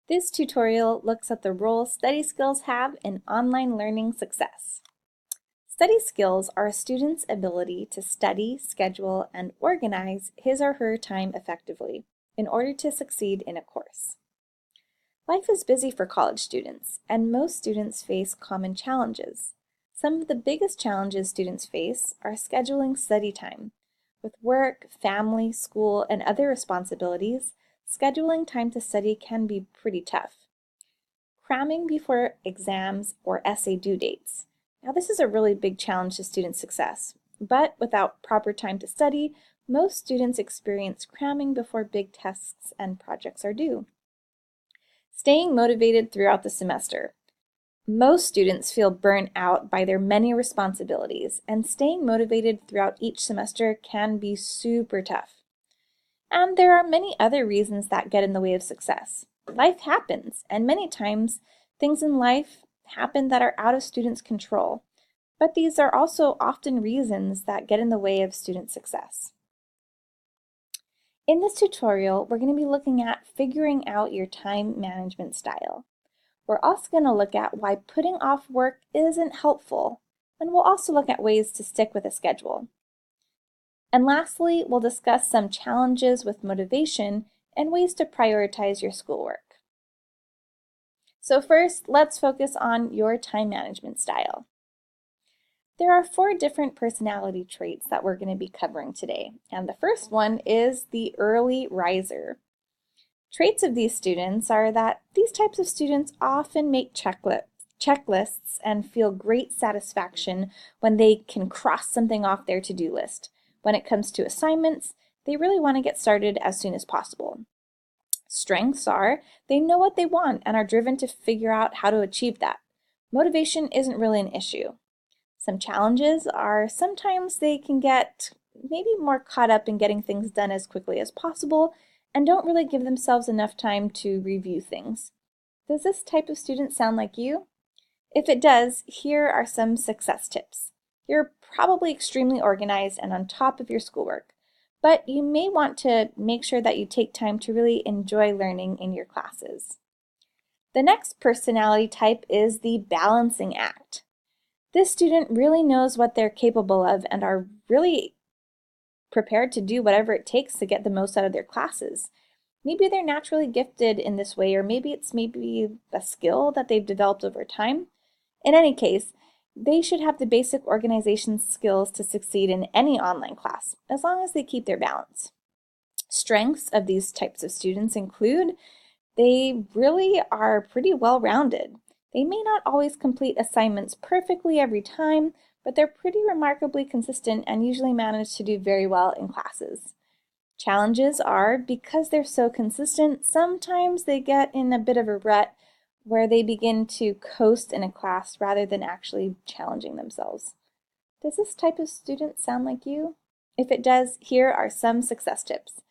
This tutorial looks at the role study skills have in online learning success. Study skills are a student's ability to study, schedule, and organize his or her time effectively in order to succeed in a course. Life is busy for college students, and most students face common challenges. Some of the biggest challenges students face are scheduling study time. With work, family, school, and other responsibilities, scheduling time to study can be pretty tough. Cramming before exams or essay due dates. Now, this is a really big challenge to student success, but without proper time to study, most students experience cramming before big tests and projects are due. Staying motivated throughout the semester. Most students feel burnt out by their many responsibilities, and staying motivated throughout each semester can be super tough. And there are many other reasons that get in the way of success. Life happens, and many times things in life happen that are out of students' control. But these are also often reasons that get in the way of student success. In this tutorial, we're going to be looking at figuring out your time management style. We're also going to look at why putting off work isn't helpful, and we'll also look at ways to stick with a schedule. And lastly, we'll discuss some challenges with motivation and ways to prioritize your schoolwork. So first, let's focus on your time management style. There are 4 different personality traits that we're going to be covering today, and the first one is the early riser. Traits of these students are that these types of students often make checklists and feel great satisfaction when they can cross something off their to-do list. When it comes to assignments, they really want to get started as soon as possible. Strengths are they know what they want and are driven to figure out how to achieve that. Motivation isn't really an issue. Some challenges are sometimes they can get maybe more caught up in getting things done as quickly as possible and don't really give themselves enough time to review things. Does this type of student sound like you? If it does, here are some success tips. You're probably extremely organized and on top of your schoolwork, but you may want to make sure that you take time to really enjoy learning in your classes. The next personality type is the balancing act. This student really knows what they're capable of and are really prepared to do whatever it takes to get the most out of their classes. Maybe they're naturally gifted in this way, or maybe it's a skill that they've developed over time. In any case, they should have the basic organization skills to succeed in any online class, as long as they keep their balance. Strengths of these types of students include they really are pretty well-rounded. They may not always complete assignments perfectly every time, but they're pretty remarkably consistent and usually manage to do very well in classes. Challenges are, because they're so consistent, sometimes they get in a bit of a rut where they begin to coast in a class rather than actually challenging themselves. Does this type of student sound like you? If it does, here are some success tips.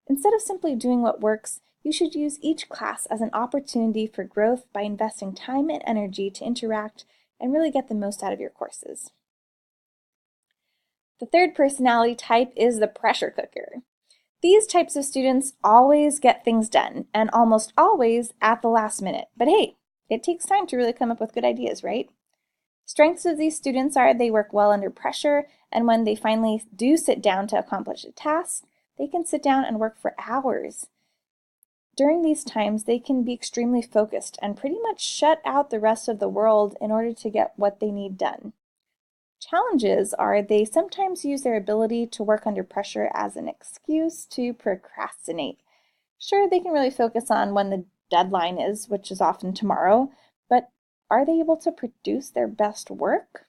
Instead of simply doing what works, you should use each class as an opportunity for growth by investing time and energy to interact and really get the most out of your courses. The third personality type is the pressure cooker. These types of students always get things done, and almost always at the last minute. But hey, it takes time to really come up with good ideas, right? Strengths of these students are they work well under pressure, and when they finally do sit down to accomplish a task, they can sit down and work for hours. During these times, they can be extremely focused and pretty much shut out the rest of the world in order to get what they need done. Challenges are they sometimes use their ability to work under pressure as an excuse to procrastinate. Sure, they can really focus on when the deadline is, which is often tomorrow, but are they able to produce their best work?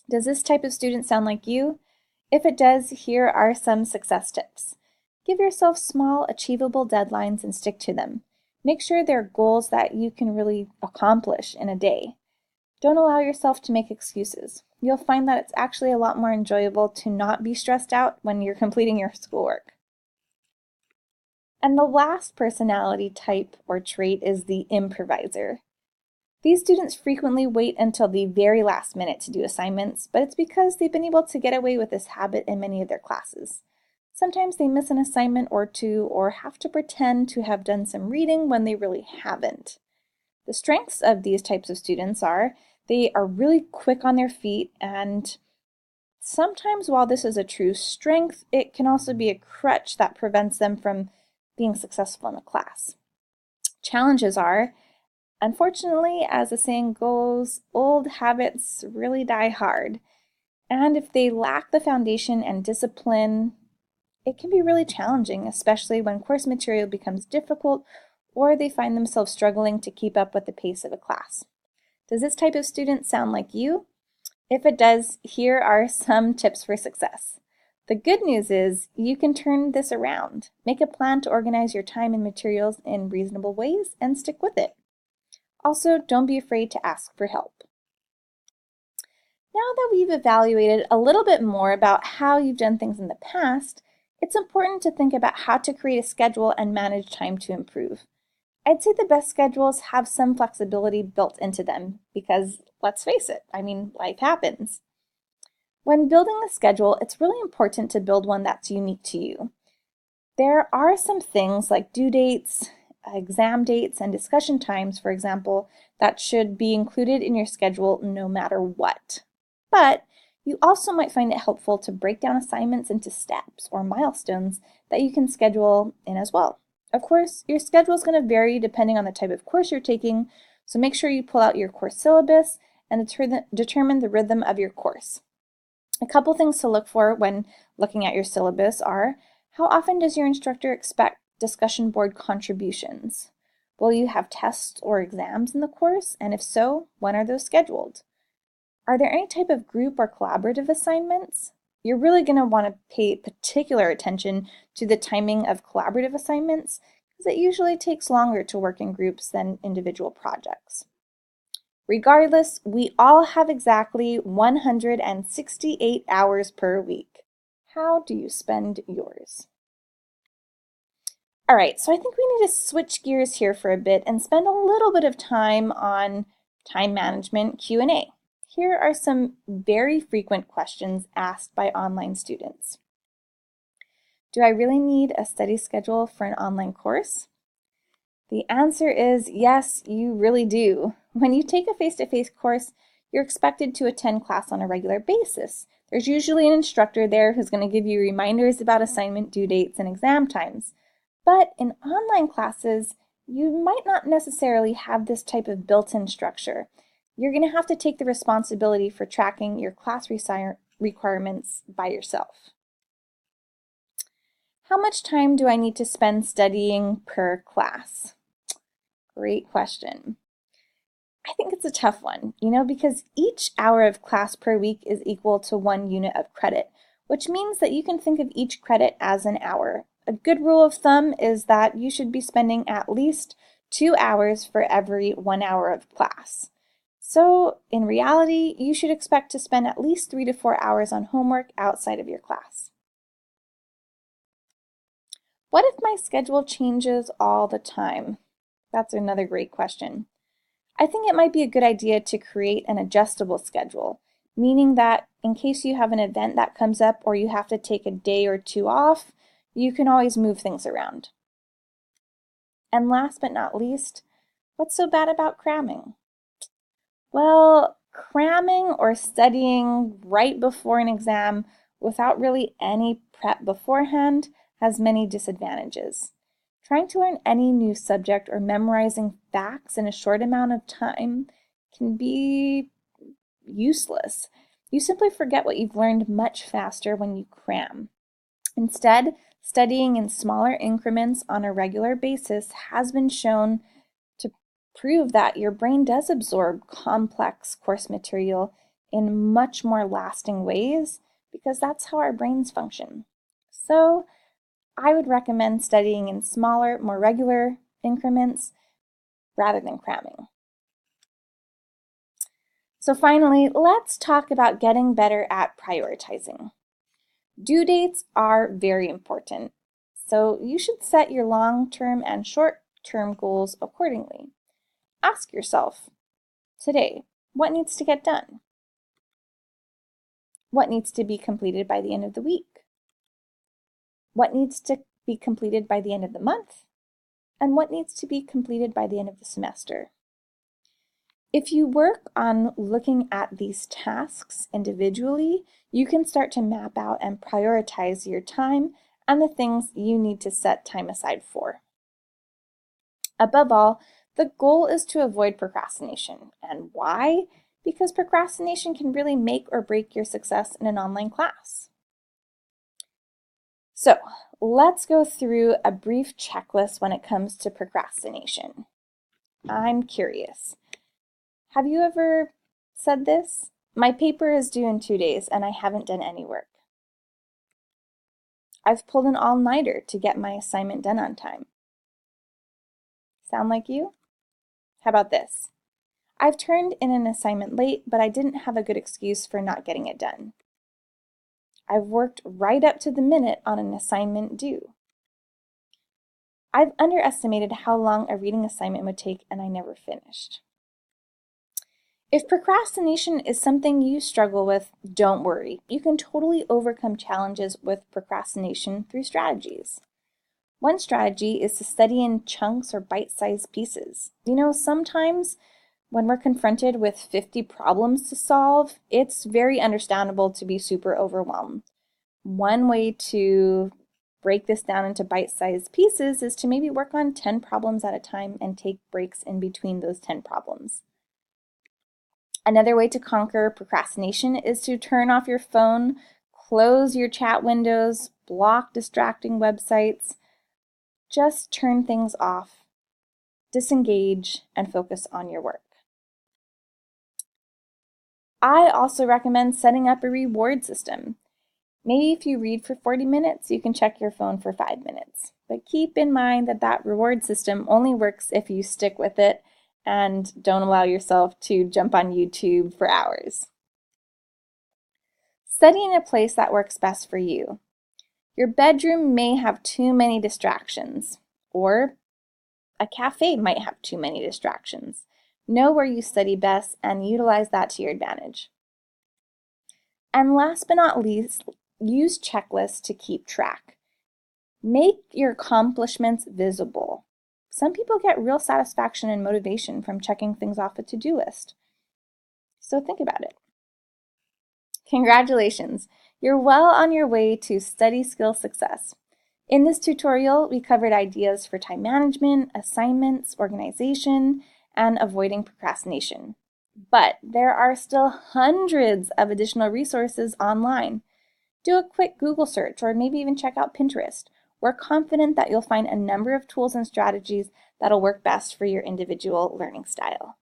Does this type of student sound like you? If it does, here are some success tips. Give yourself small, achievable deadlines and stick to them. Make sure they're goals that you can really accomplish in a day. Don't allow yourself to make excuses. You'll find that it's actually a lot more enjoyable to not be stressed out when you're completing your schoolwork. And the last personality type or trait is the improviser. These students frequently wait until the very last minute to do assignments, but it's because they've been able to get away with this habit in many of their classes. Sometimes they miss an assignment or two or have to pretend to have done some reading when they really haven't. The strengths of these types of students are they are really quick on their feet, and sometimes while this is a true strength, it can also be a crutch that prevents them from being successful in the class. Challenges are, unfortunately, as the saying goes, old habits really die hard. And if they lack the foundation and discipline, it can be really challenging, especially when course material becomes difficult or they find themselves struggling to keep up with the pace of a class. Does this type of student sound like you? If it does, here are some tips for success. The good news is you can turn this around. Make a plan to organize your time and materials in reasonable ways and stick with it. Also, don't be afraid to ask for help. Now that we've evaluated a little bit more about how you've done things in the past, it's important to think about how to create a schedule and manage time to improve. I'd say the best schedules have some flexibility built into them because, let's face it, life happens. When building a schedule, it's really important to build one that's unique to you. There are some things like due dates, exam dates, and discussion times, for example, that should be included in your schedule no matter what. But you also might find it helpful to break down assignments into steps or milestones that you can schedule in as well. Of course, your schedule is going to vary depending on the type of course you're taking, so make sure you pull out your course syllabus and determine the rhythm of your course. A couple things to look for when looking at your syllabus are, how often does your instructor expect discussion board contributions? Will you have tests or exams in the course? And if so, when are those scheduled? Are there any type of group or collaborative assignments? You're really going to want to pay particular attention to the timing of collaborative assignments because it usually takes longer to work in groups than individual projects. Regardless, we all have exactly 168 hours per week. How do you spend yours? All right, so I think we need to switch gears here for a bit and spend a little bit of time on time management Q&A. Here are some very frequent questions asked by online students. Do I really need a study schedule for an online course? The answer is yes, you really do. When you take a face-to-face course, you're expected to attend class on a regular basis. There's usually an instructor there who's going to give you reminders about assignment due dates and exam times. But in online classes, you might not necessarily have this type of built-in structure. You're going to have to take the responsibility for tracking your class requirements by yourself. How much time do I need to spend studying per class? Great question. I think it's a tough one, because each hour of class per week is equal to 1 unit of credit, which means that you can think of each credit as an hour. A good rule of thumb is that you should be spending at least 2 hours for every 1 hour of class. So, in reality, you should expect to spend at least 3 to 4 hours on homework outside of your class. What if my schedule changes all the time? That's another great question. I think it might be a good idea to create an adjustable schedule, meaning that in case you have an event that comes up or you have to take a day or two off, you can always move things around. And last but not least, what's so bad about cramming? Well, cramming or studying right before an exam without really any prep beforehand has many disadvantages. Trying to learn any new subject or memorizing facts in a short amount of time can be useless. You simply forget what you've learned much faster when you cram. Instead, studying in smaller increments on a regular basis has been shown to prove that your brain does absorb complex course material in much more lasting ways because that's how our brains function. So, I would recommend studying in smaller, more regular increments rather than cramming. So finally, let's talk about getting better at prioritizing. Due dates are very important, so you should set your long-term and short-term goals accordingly. Ask yourself, today, what needs to get done? What needs to be completed by the end of the week? what needs to be completed by the end of the month, and what needs to be completed by the end of the semester. If you work on looking at these tasks individually, you can start to map out and prioritize your time and the things you need to set time aside for. Above all, the goal is to avoid procrastination. And why? Because procrastination can really make or break your success in an online class. So let's go through a brief checklist when it comes to procrastination. I'm curious. Have you ever said this? My paper is due in 2 days and I haven't done any work. I've pulled an all-nighter to get my assignment done on time. Sound like you? How about this? I've turned in an assignment late, but I didn't have a good excuse for not getting it done. I've worked right up to the minute on an assignment due. I've underestimated how long a reading assignment would take and I never finished. If procrastination is something you struggle with, don't worry. You can totally overcome challenges with procrastination through strategies. One strategy is to study in chunks or bite-sized pieces. Sometimes when we're confronted with 50 problems to solve, it's very understandable to be super overwhelmed. One way to break this down into bite-sized pieces is to maybe work on 10 problems at a time and take breaks in between those 10 problems. Another way to conquer procrastination is to turn off your phone, close your chat windows, block distracting websites. Just turn things off, disengage, and focus on your work. I also recommend setting up a reward system. Maybe if you read for 40 minutes, you can check your phone for 5 minutes. But keep in mind that reward system only works if you stick with it and don't allow yourself to jump on YouTube for hours. Study in a place that works best for you. Your bedroom may have too many distractions, or a cafe might have too many distractions. Know where you study best and utilize that to your advantage. And last but not least, use checklists to keep track. Make your accomplishments visible. Some people get real satisfaction and motivation from checking things off a to-do list. So think about it. Congratulations! You're well on your way to study skill success. In this tutorial, we covered ideas for time management, assignments, organization, and avoiding procrastination. But there are still hundreds of additional resources online. Do a quick Google search or maybe even check out Pinterest. We're confident that you'll find a number of tools and strategies that'll work best for your individual learning style.